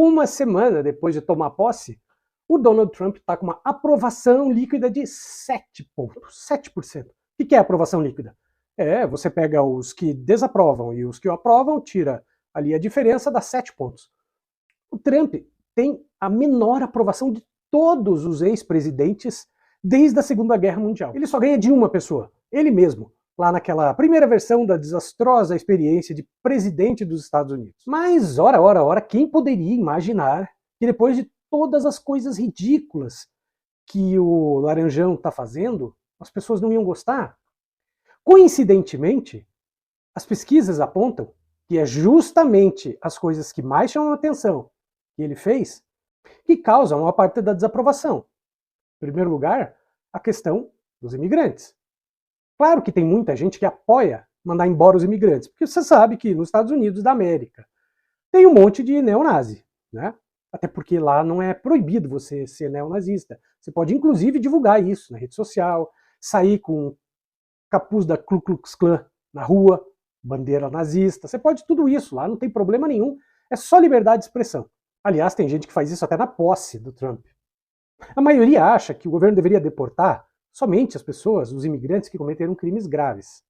uma semana depois de tomar posse, o Donald Trump está com uma aprovação líquida de 7 pontos, 7%. O que é aprovação líquida? Você pega os que desaprovam e os que o aprovam, tira ali a diferença, dá 7 pontos. O Trump tem a menor aprovação de todos os ex-presidentes desde a Segunda Guerra Mundial. Ele só ganha de uma pessoa, ele mesmo, lá naquela primeira versão da desastrosa experiência de presidente dos Estados Unidos. Mas, ora, quem poderia imaginar que depois de todas as coisas ridículas que o Laranjão está fazendo, as pessoas não iam gostar? Coincidentemente, as pesquisas apontam que é justamente as coisas que mais chamam a atenção que ele fez que causam uma parte da desaprovação. Em primeiro lugar, a questão dos imigrantes. Claro que tem muita gente que apoia mandar embora os imigrantes, porque você sabe que nos Estados Unidos da América tem um monte de neonazi, né? Até porque lá não é proibido você ser neonazista. Você pode inclusive divulgar isso na rede social, sair com capuz da Ku Klux Klan na rua, bandeira nazista. Você pode tudo isso lá, não tem problema nenhum. É só liberdade de expressão. Aliás, tem gente que faz isso até na posse do Trump. A maioria acha que o governo deveria deportar somente as pessoas, os imigrantes que cometeram crimes graves.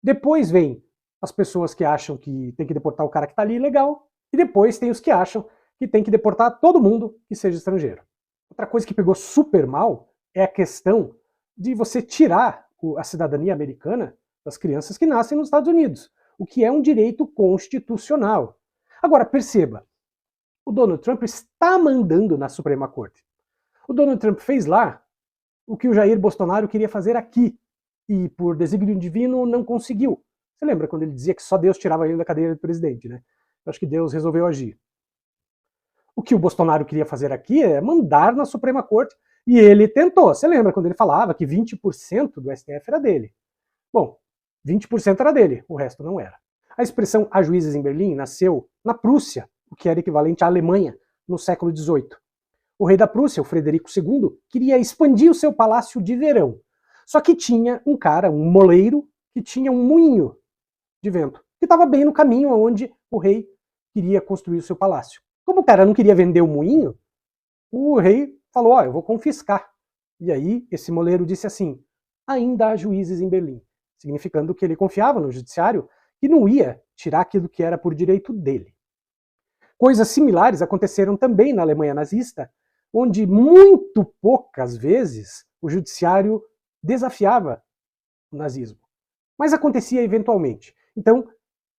Depois vem as pessoas que acham que tem que deportar o cara que está ali ilegal, e depois tem os que acham que tem que deportar todo mundo que seja estrangeiro. Outra coisa que pegou super mal é a questão de você tirar a cidadania americana das crianças que nascem nos Estados Unidos, o que é um direito constitucional. Agora, perceba, o Donald Trump está mandando na Suprema Corte. O Donald Trump fez lá o que o Jair Bolsonaro queria fazer aqui, e por desígnio divino não conseguiu. Você lembra quando ele dizia que só Deus tirava ele da cadeira de presidente, né? Eu acho que Deus resolveu agir. O que o Bolsonaro queria fazer aqui é mandar na Suprema Corte, e ele tentou. Você lembra quando ele falava que 20% do STF era dele? Bom, 20% era dele, o resto não era. A expressão há juízes em Berlim nasceu na Prússia, o que era equivalente à Alemanha no século XVIII. O rei da Prússia, o Frederico II, queria expandir o seu palácio de verão. Só que tinha um cara, um moleiro, que tinha um moinho de vento, que estava bem no caminho onde o rei queria construir o seu palácio. Como o cara não queria vender o moinho, o rei falou, eu vou confiscar. E aí esse moleiro disse assim, ainda há juízes em Berlim, significando que ele confiava no judiciário que não ia tirar aquilo que era por direito dele. Coisas similares aconteceram também na Alemanha nazista, onde muito poucas vezes o judiciário desafiava o nazismo. Mas acontecia eventualmente. Então,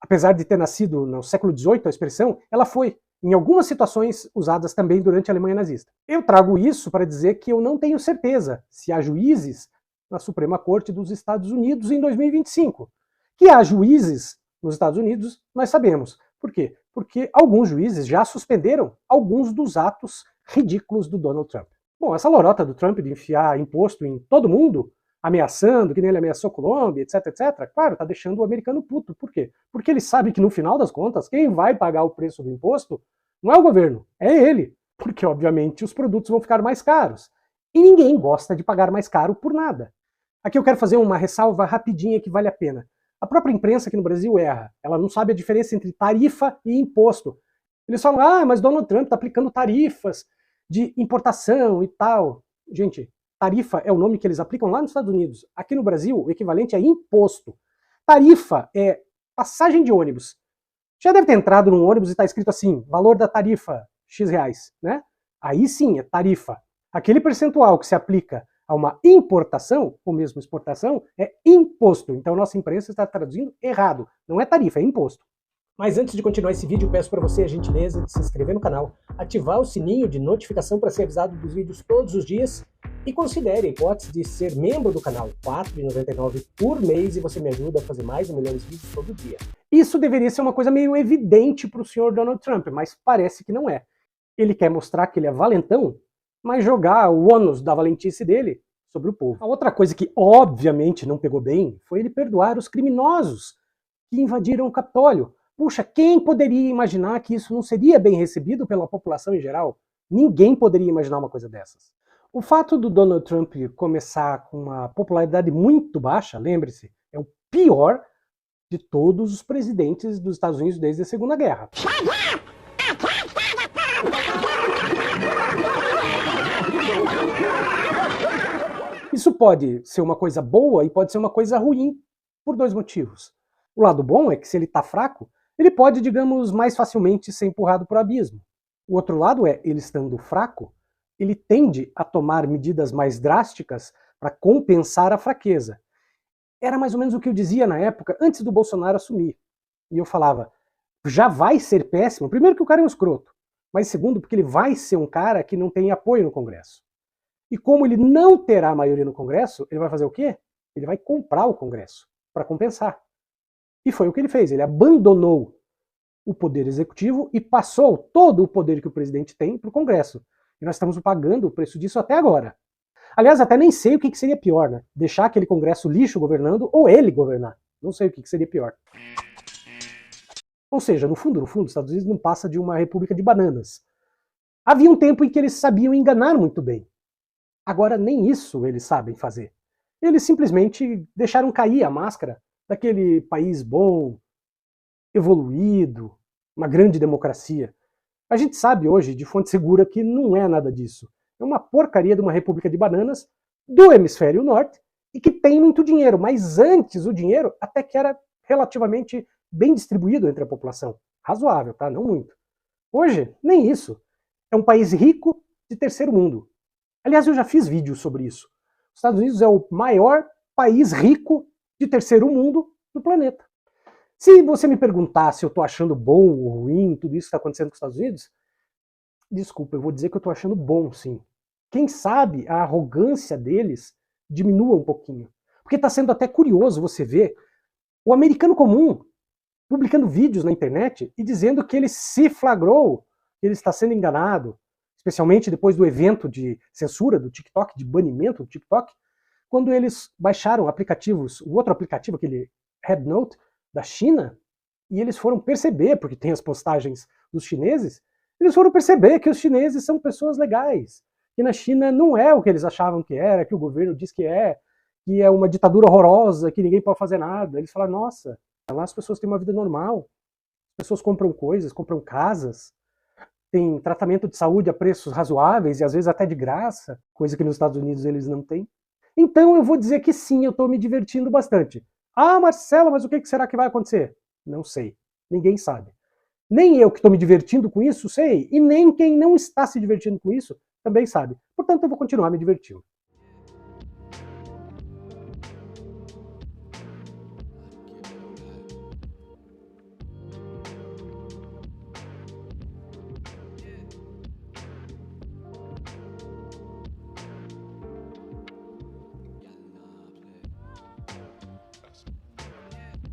apesar de ter nascido no século XVIII a expressão, ela foi, em algumas situações, usadas também durante a Alemanha nazista. Eu trago isso para dizer que eu não tenho certeza se há juízes na Suprema Corte dos Estados Unidos em 2025. Que há juízes nos Estados Unidos, nós sabemos. Por quê? Porque alguns juízes já suspenderam alguns dos atos ridículos do Donald Trump. Bom, essa lorota do Trump de enfiar imposto em todo mundo, ameaçando, que nem ele ameaçou a Colômbia, etc, claro, tá deixando o americano puto. Por quê? Porque ele sabe que no final das contas, quem vai pagar o preço do imposto não é o governo, é ele. Porque, obviamente, os produtos vão ficar mais caros. E ninguém gosta de pagar mais caro por nada. Aqui eu quero fazer uma ressalva rapidinha que vale a pena. A própria imprensa aqui no Brasil erra. Ela não sabe a diferença entre tarifa e imposto. Eles falam, mas Donald Trump está aplicando tarifas de importação e tal. Gente, tarifa é o nome que eles aplicam lá nos Estados Unidos. Aqui no Brasil, o equivalente é imposto. Tarifa é passagem de ônibus. Já deve ter entrado num ônibus e está escrito assim, valor da tarifa, X reais, né? Aí sim é tarifa. Aquele percentual que se aplica a uma importação, ou mesmo exportação, é imposto. Então nossa imprensa está traduzindo errado. Não é tarifa, é imposto. Mas antes de continuar esse vídeo, peço para você a gentileza de se inscrever no canal, ativar o sininho de notificação para ser avisado dos vídeos todos os dias e considere a hipótese de ser membro do canal, R$ 4,99 por mês, e você me ajuda a fazer mais e melhores vídeos todo dia. Isso deveria ser uma coisa meio evidente para o senhor Donald Trump, mas parece que não é. Ele quer mostrar que ele é valentão, mas jogar o ônus da valentice dele sobre o povo. A outra coisa que obviamente não pegou bem foi ele perdoar os criminosos que invadiram o Capitólio. Puxa, quem poderia imaginar que isso não seria bem recebido pela população em geral? Ninguém poderia imaginar uma coisa dessas. O fato do Donald Trump começar com uma popularidade muito baixa, lembre-se, é o pior de todos os presidentes dos Estados Unidos desde a Segunda Guerra. pode ser uma coisa boa e pode ser uma coisa ruim, por dois motivos. O lado bom é que se ele está fraco, ele pode, digamos, mais facilmente ser empurrado para o abismo. O outro lado é, ele estando fraco, ele tende a tomar medidas mais drásticas para compensar a fraqueza. Era mais ou menos o que eu dizia na época, antes do Bolsonaro assumir. E eu falava, já vai ser péssimo, primeiro que o cara é um escroto, mas segundo porque ele vai ser um cara que não tem apoio no Congresso. E como ele não terá maioria no Congresso, ele vai fazer o quê? Ele vai comprar o Congresso para compensar. E foi o que ele fez, ele abandonou o poder executivo e passou todo o poder que o presidente tem para o Congresso. E nós estamos pagando o preço disso até agora. Aliás, até nem sei o que seria pior, né? Deixar aquele Congresso lixo governando ou ele governar. Não sei o que seria pior. Ou seja, no fundo, os Estados Unidos não passa de uma república de bananas. Havia um tempo em que eles sabiam enganar muito bem. Agora nem isso eles sabem fazer. Eles simplesmente deixaram cair a máscara daquele país bom, evoluído, uma grande democracia. A gente sabe hoje, de fonte segura, que não é nada disso. É uma porcaria de uma república de bananas do hemisfério norte e que tem muito dinheiro, mas antes o dinheiro até que era relativamente bem distribuído entre a população. Razoável, tá? Não muito. Hoje, nem isso. É um país rico de terceiro mundo. Aliás, eu já fiz vídeos sobre isso. Os Estados Unidos é o maior país rico de terceiro mundo do planeta. Se você me perguntar se eu estou achando bom ou ruim tudo isso que está acontecendo com os Estados Unidos, desculpa, eu vou dizer que eu estou achando bom, sim. Quem sabe a arrogância deles diminua um pouquinho. Porque está sendo até curioso você ver o americano comum publicando vídeos na internet e dizendo que ele se flagrou, que ele está sendo enganado, especialmente depois do evento de censura do TikTok, de banimento do TikTok, quando eles baixaram aplicativos, o outro aplicativo, aquele Headnote, da China, e eles foram perceber, porque tem as postagens dos chineses, eles foram perceber que os chineses são pessoas legais, que na China não é o que eles achavam que era, que o governo diz que é uma ditadura horrorosa, que ninguém pode fazer nada. Eles falaram, nossa, lá as pessoas têm uma vida normal, as pessoas compram coisas, compram casas, tem tratamento de saúde a preços razoáveis e às vezes até de graça, coisa que nos Estados Unidos eles não têm. Então eu vou dizer que sim, eu estou me divertindo bastante. Ah, Marcelo, mas o que será que vai acontecer? Não sei, ninguém sabe. Nem eu que estou me divertindo com isso sei, e nem quem não está se divertindo com isso também sabe. Portanto, eu vou continuar me divertindo.